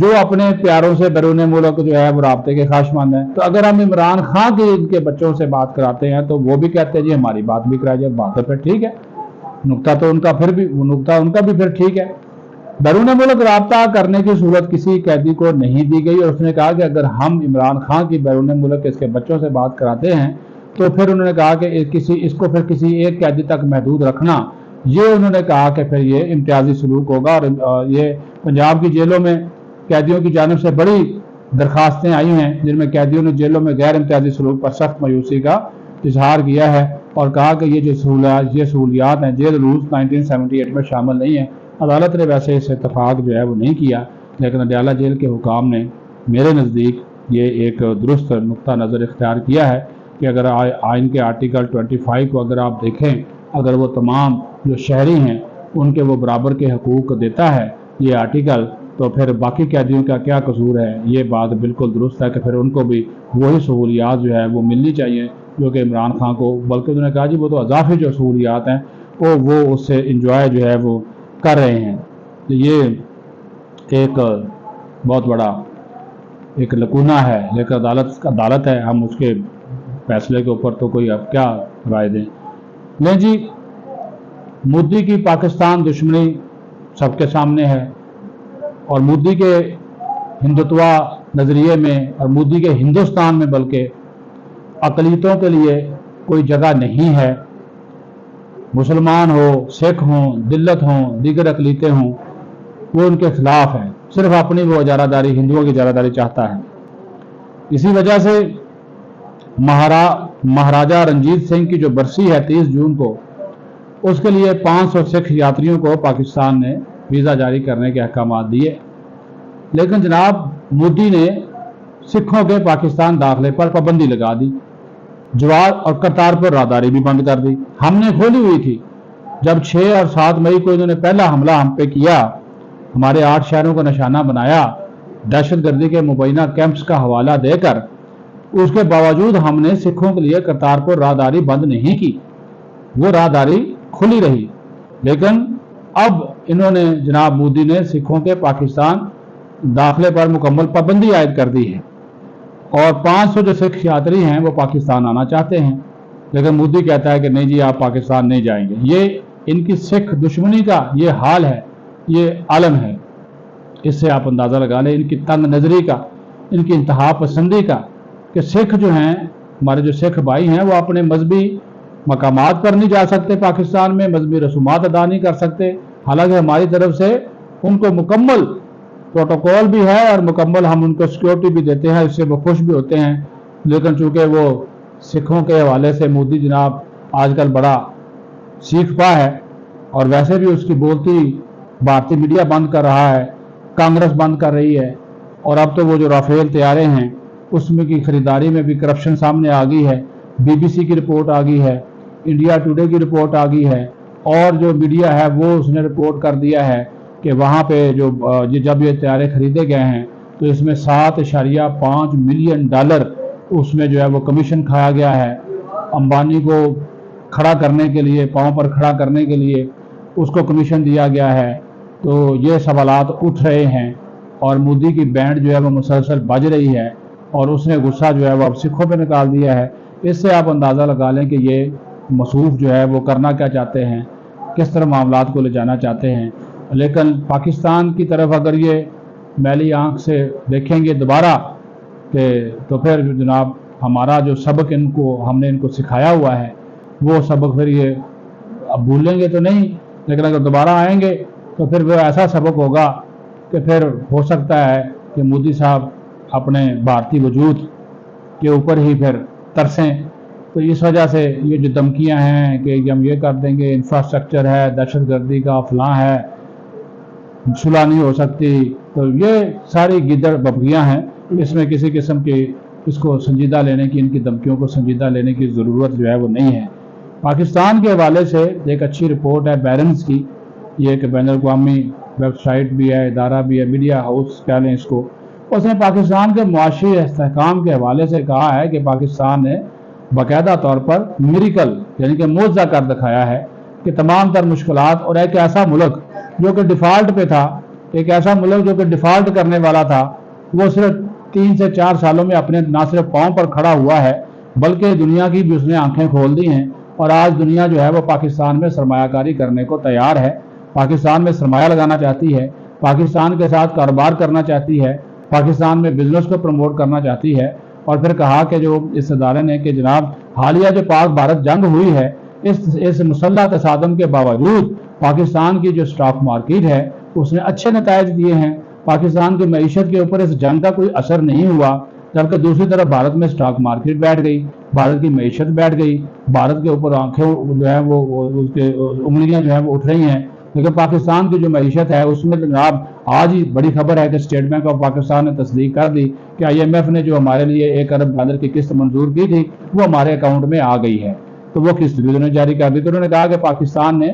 جو اپنے پیاروں سے بیرون ملک جو ہے وہ رابطے کے خواہشمند ہیں. تو اگر ہم عمران خان کے ان کے بچوں سے بات کراتے ہیں تو وہ بھی کہتے ہیں جی ہماری بات بھی کرائی جائے. بات تو پھر ٹھیک ہے, نقطہ تو ان کا بھی ٹھیک ہے. بیرون ملک رابطہ کرنے کی صورت کسی قیدی کو نہیں دی گئی, اور اس نے کہا کہ اگر ہم عمران خان کی بیرون ملک اس کے بچوں سے بات کراتے ہیں تو پھر انہوں نے کہا کہ اس کو پھر کسی ایک قیدی تک محدود رکھنا, یہ انہوں نے کہا کہ پھر یہ امتیازی سلوک ہوگا. اور یہ پنجاب کی جیلوں میں قیدیوں کی جانب سے بڑی درخواستیں آئی ہیں جن میں قیدیوں نے جیلوں میں غیر امتیازی سلوک پر سخت مایوسی کا اظہار کیا ہے اور کہا کہ یہ سہولیات ہیں جیل رولز 1978 میں شامل نہیں ہیں. عدالت نے ویسے اس اتفاق جو ہے وہ نہیں کیا, لیکن اڈیالہ جیل کے حکام نے میرے نزدیک یہ ایک درست نقطہ نظر اختیار کیا ہے کہ اگر آئین کے آرٹیکل 25 کو اگر آپ دیکھیں, اگر وہ تمام جو شہری ہیں ان کے وہ برابر کے حقوق دیتا ہے یہ آرٹیکل, تو پھر باقی قیدیوں کا کیا قصور ہے. یہ بات بالکل درست ہے کہ پھر ان کو بھی وہی سہولیات جو ہے وہ ملنی چاہیے جو کہ عمران خان کو, بلکہ انہوں نے کہا جی وہ تو اضافی جو سہولیات ہیں وہ اس سے انجوائے جو ہے وہ کر رہے ہیں. یہ ایک بہت بڑا ایک لکونہ ہے, لیکن عدالت ہے, ہم اس کے فیصلے کے اوپر تو کوئی اب کیا رائے دیں. لیں جی, مودی کی پاکستان دشمنی سب کے سامنے ہے, اور مودی کے ہندوتوا نظریے میں اور مودی کے ہندوستان میں بلکہ اقلیتوں کے لیے کوئی جگہ نہیں ہے. مسلمان ہو, سکھ ہوں, دلت ہوں, دیگر اقلیتیں ہوں, وہ ان کے خلاف ہیں. صرف اپنی وہ اجارہ داری, ہندوؤں کی اجارہ داری چاہتا ہے. اسی وجہ سے مہاراجہ رنجیت سنگھ کی جو برسی ہے 30 جون کو, اس کے لیے 500 سکھ یاتریوں کو پاکستان نے ویزا جاری کرنے کے احکامات دیے. لیکن جناب مودی نے سکھوں کے پاکستان داخلے پر پابندی لگا دی, جوار اور کرتارپور راہداری بھی بند کر دی. ہم نے کھولی ہوئی تھی. جب 6 اور 7 مئی کو انہوں نے پہلا حملہ ہم پہ کیا, ہمارے 8 شہروں کو نشانہ بنایا دہشت گردی کے مبینہ کیمپس کا حوالہ دے کر, اس کے باوجود ہم نے سکھوں کے لیے کرتارپور راہداری بند نہیں کی, وہ راہداری کھلی رہی. لیکن اب انہوں نے جناب مودی نے سکھوں کے پاکستان داخلے پر مکمل پابندی عائد کر دی ہے, اور 500 جو سکھ یاتری ہیں وہ پاکستان آنا چاہتے ہیں, لیکن مودی کہتا ہے کہ نہیں جی آپ پاکستان نہیں جائیں گے. یہ ان کی سکھ دشمنی کا یہ حال ہے, یہ عالم ہے. اس سے آپ اندازہ لگا لیں ان کی تنگ نظری کا, ان کی انتہا پسندی کا, کہ سکھ جو ہیں, ہمارے جو سکھ بھائی ہیں, وہ اپنے مذہبی مقامات پر نہیں جا سکتے پاکستان میں, مذہبی رسومات ادا نہیں کر سکتے. حالانکہ ہماری طرف سے ان کو مکمل پروٹوکول بھی ہے اور مکمل ہم ان کو سیکیورٹی بھی دیتے ہیں, اس سے وہ خوش بھی ہوتے ہیں. لیکن چونکہ وہ سکھوں کے حوالے سے مودی جناب آج کل بڑا سیکھ پا ہے, اور ویسے بھی اس کی بولتی بھارتی میڈیا بند کر رہا ہے, کانگریس بند کر رہی ہے, اور اب تو وہ جو رافیل طیارے ہیں اس میں کی خریداری میں بھی کرپشن سامنے آ گئی ہے. BBC کی رپورٹ آ گئی ہے, انڈیا ٹوڈے کی رپورٹ آ گئی ہے, اور جو میڈیا ہے وہ اس نے رپورٹ کر دیا ہے کہ وہاں پہ جب یہ طیارے خریدے گئے ہیں تو اس میں $7.5 ملین اس میں جو ہے وہ کمیشن کھایا گیا ہے. امبانی کو کھڑا کرنے کے لیے, پاؤں پر کھڑا کرنے کے لیے اس کو کمیشن دیا گیا ہے. تو یہ سوالات اٹھ رہے ہیں, اور مودی کی بینڈ جو ہے وہ مسلسل بج رہی ہے, اور اس نے غصہ جو ہے وہ اب سکھوں پہ نکال دیا ہے. اس سے آپ اندازہ لگا لیں کہ یہ مصروف جو ہے وہ کرنا کیا چاہتے ہیں, کس طرح معاملات کو لے جانا چاہتے ہیں. لیکن پاکستان کی طرف اگر یہ میلی آنکھ سے دیکھیں گے دوبارہ تو پھر جناب ہمارا جو سبق ہم نے ان کو سکھایا ہوا ہے وہ سبق پھر یہ اب بھولیں گے تو نہیں, لیکن اگر دوبارہ آئیں گے تو پھر وہ ایسا سبق ہوگا کہ پھر ہو سکتا ہے کہ مودی صاحب اپنے بھارتی وجود کے اوپر ہی پھر ترسیں. تو اس وجہ سے یہ جو دھمکیاں ہیں کہ ہم یہ کر دیں گے, انفراسٹرکچر ہے, دہشت گردی کا فلاں ہے, صلح نہیں ہو سکتی, تو یہ ساری گدڑ ببگیاں ہیں. اس میں کسی قسم کی اس کو سنجیدہ لینے کی, ان کی دھمکیوں کو سنجیدہ لینے کی ضرورت جو ہے وہ نہیں ہے. پاکستان کے حوالے سے ایک اچھی رپورٹ ہے بیرنز کی, یہ ایک بین الاقوامی ویب سائٹ بھی ہے, ادارہ بھی ہے, میڈیا ہاؤس کہہ لیں اس کو. اس نے پاکستان کے معاشی استحکام کے حوالے سے کہا ہے کہ پاکستان نے باقاعدہ طور پر میریکل یعنی کہ معجزہ کر دکھایا ہے کہ تمام تر مشکلات, اور ایک ایسا ملک جو کہ ڈیفالٹ پہ تھا ایک ایسا ملک جو کہ ڈیفالٹ کرنے والا تھا وہ صرف 3 سے 4 سالوں میں اپنے نہ صرف پاؤں پر کھڑا ہوا ہے بلکہ دنیا کی بھی اس نے آنکھیں کھول دی ہیں، اور آج دنیا جو ہے وہ پاکستان میں سرمایہ کاری کرنے کو تیار ہے، پاکستان میں سرمایہ لگانا چاہتی ہے، پاکستان کے ساتھ کاروبار کرنا چاہتی ہے، پاکستان میں بزنس کو پروموٹ کرنا چاہتی ہے۔ اور پھر کہا کہ جو اس ادارے نے کہ جناب حالیہ جو پاک بھارت جنگ ہوئی ہے اس مسلح تصادم کے باوجود پاکستان کی جو سٹاک مارکیٹ ہے اس نے اچھے نتائج دیے ہیں، پاکستان کی معیشت کے اوپر اس جنگ کا کوئی اثر نہیں ہوا، جبکہ دوسری طرف بھارت میں سٹاک مارکیٹ بیٹھ گئی، بھارت کی معیشت بیٹھ گئی، بھارت کے اوپر آنکھیں جو ہے وہ اس کے انگلیاں جو ہیں وہ اٹھ رہی ہیں، لیکن پاکستان کی جو معیشت ہے اس میں جناب آج ہی بڑی خبر ہے کہ اسٹیٹ بینک آف پاکستان نے تصدیق کر دی کہ IMF نے جو ہمارے لیے $1 ارب کی قسط منظور کی تھی وہ ہمارے اکاؤنٹ میں آ گئی ہے، تو وہ قسط بھی انہوں نے جاری کر دی۔ تو انہوں نے کہا کہ پاکستان نے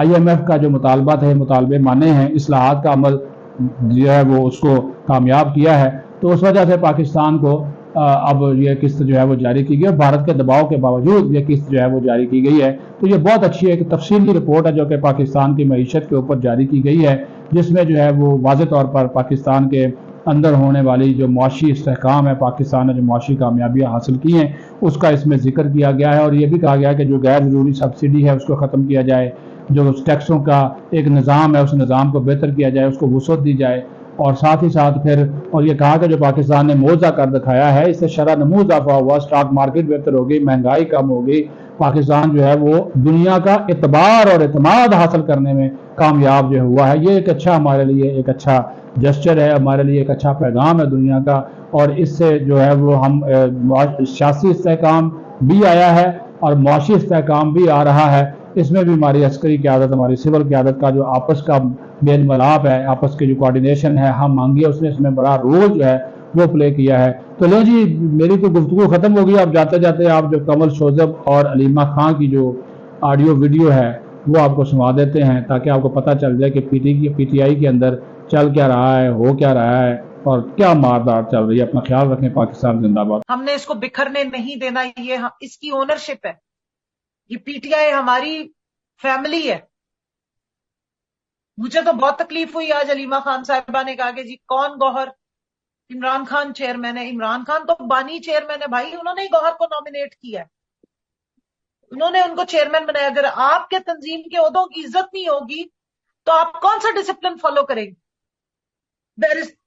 IMF کا جو مطالبہ تھے مطالبے مانے ہیں، اصلاحات کا عمل جو ہے وہ اس کو کامیاب کیا ہے، تو اس وجہ سے پاکستان کو اب یہ قسط جو ہے وہ جاری کی گئی ہے، بھارت کے دباؤ کے باوجود یہ قسط جو ہے وہ جاری کی گئی ہے۔ تو یہ بہت اچھی ایک تفصیلی رپورٹ ہے جو کہ پاکستان کی معیشت کے اوپر جاری کی گئی ہے، جس میں جو ہے وہ واضح طور پر پاکستان کے اندر ہونے والی جو معاشی استحکام ہے، پاکستان نے جو معاشی کامیابیاں حاصل کی ہیں اس کا اس میں ذکر کیا گیا ہے، اور یہ بھی کہا گیا ہے کہ جو غیر ضروری سبسڈی ہے اس کو ختم کیا جائے، جو ٹیکسوں کا ایک نظام ہے اس نظام کو بہتر کیا جائے، اس کو وسعت دی جائے، اور ساتھ ہی ساتھ پھر اور یہ کہا کہ جو پاکستان نے موضع کر دکھایا ہے اس سے شرح نمو اضافہ ہوا، سٹاک مارکیٹ بہتر ہوگی، مہنگائی کم ہوگی، پاکستان جو ہے وہ دنیا کا اعتبار اور اعتماد حاصل کرنے میں کامیاب جو ہوا ہے۔ یہ ایک اچھا ہمارے لیے ایک اچھا جسچر ہے، ہمارے لیے ایک اچھا پیغام ہے دنیا کا، اور اس سے جو ہے وہ ہم سیاسی استحکام بھی آیا ہے اور معاشی استحکام بھی آ رہا ہے، اس میں بھی ہماری عسکری قیادت، ہماری سول قیادت کا جو آپس کا میل ملاپ ہے، آپس کی جو کوارڈینیشن ہے، ہم مانگی ہے، اس نے اس میں بڑا رول جو ہے وہ پلے کیا ہے۔ تو لو جی میری تو گفتگو ختم ہو گئی، آپ جاتے جاتے آپ جو کمل شوذب اور علیمہ خان کی جو آڈیو ویڈیو ہے وہ آپ کو سنا دیتے ہیں تاکہ آپ کو پتہ چل جائے کہ پی ٹی آئی کے اندر چل کیا رہا ہے، ہو کیا رہا ہے اور کیا ماردار چل رہی ہے۔ اپنا خیال رکھیں، پاکستان زندہ باد۔ ہم نے اس کو بکھرنے نہیں دینا، یہ اس کی اونرشپ ہے، یہ PTI ہماری فیملی ہے۔ مجھے تو بہت تکلیف ہوئی آج علیمہ خان صاحبہ نے کہا کہ جی کون گوہر، عمران خان چیئرمین ہے۔ عمران خان تو بانی چیئرمین ہے بھائی، انہوں نے ہی گوہر کو نامینیٹ کیا ہے، انہوں نے ان کو چیئرمین بنایا۔ اگر آپ کے تنظیم کے عہدوں کی عزت نہیں ہوگی تو آپ کون سا ڈسپلن فالو کریں گے؟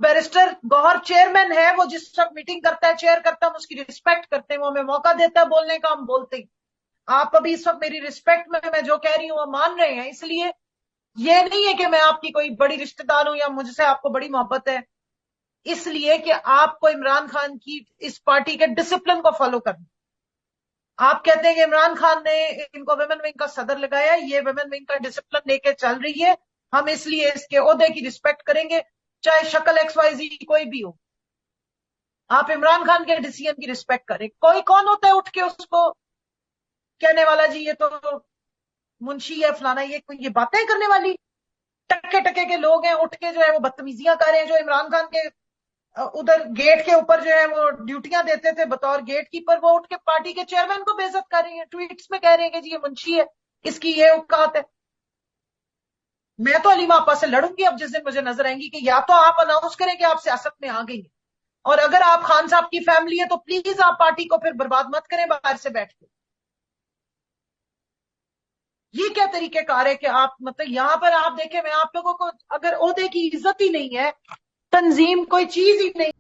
بیرسٹر گوہر چیئرمین ہے، وہ جس وقت میٹنگ کرتا ہے، چیئر کرتا ہے، ہم اس کی ریسپیکٹ کرتے ہیں، وہ ہمیں موقع دیتا ہے بولنے کا، ہم بولتے ہیں۔ آپ ابھی اس وقت میری ریسپیکٹ میں جو کہہ رہی ہوں وہ مان رہے ہیں، اس لیے یہ نہیں ہے کہ میں آپ کی کوئی بڑی رشتہ دار ہوں یا مجھ سے آپ کو بڑی محبت ہے، اس لیے کہ آپ کو عمران خان کی اس پارٹی کے ڈسپلن کو فالو کرنا۔ آپ کہتے ہیں کہ عمران خان نے ان کو ویمن ونگ کا صدر لگایا، یہ ویمن ونگ کا ڈسپلن لے کے چل رہی ہے، ہم اس لیے اس کے عہدے کی رسپیکٹ کریں گے چاہے شکل XYZ کوئی بھی ہو۔ آپ عمران خان کے ڈیسیژن کی رسپیکٹ کریں۔ کوئی کون ہوتا ہے اٹھ کے اس کو کہنے والا جی یہ تو منشی ہے فلانا، یہ باتیں کرنے والی ٹکے ٹکے کے لوگ ہیں، اٹھ کے جو ہے وہ بدتمیزیاں کر رہے ہیں۔ جو عمران خان کے ادھر گیٹ کے اوپر جو ہے وہ ڈیوٹیاں دیتے تھے بطور گیٹ کیپر، وہ اٹھ کے پارٹی کے چیئرمین کو بے عزت کر رہی ہیں، ٹویٹس میں کہہ رہے ہیں کہ جی یہ منشی ہے، اس کی یہ اوقات ہے۔ میں تو علیمہ آپا سے لڑوں گی اب جس دن مجھے نظر آئیں گی کہ یا تو آپ اناؤنس کریں کہ آپ سیاست میں آ گئی ہیں، اور اگر آپ خان صاحب کی فیملی ہے تو پلیز آپ پارٹی کو پھر برباد مت کریں باہر سے بیٹھ کے۔ یہ کیا طریقہ کار ہے کہ آپ مطلب یہاں پر آپ دیکھیں، میں آپ لوگوں کو اگر عہدے کی عزت ہی نہیں ہے، تنظیم کوئی چیز ہی نہیں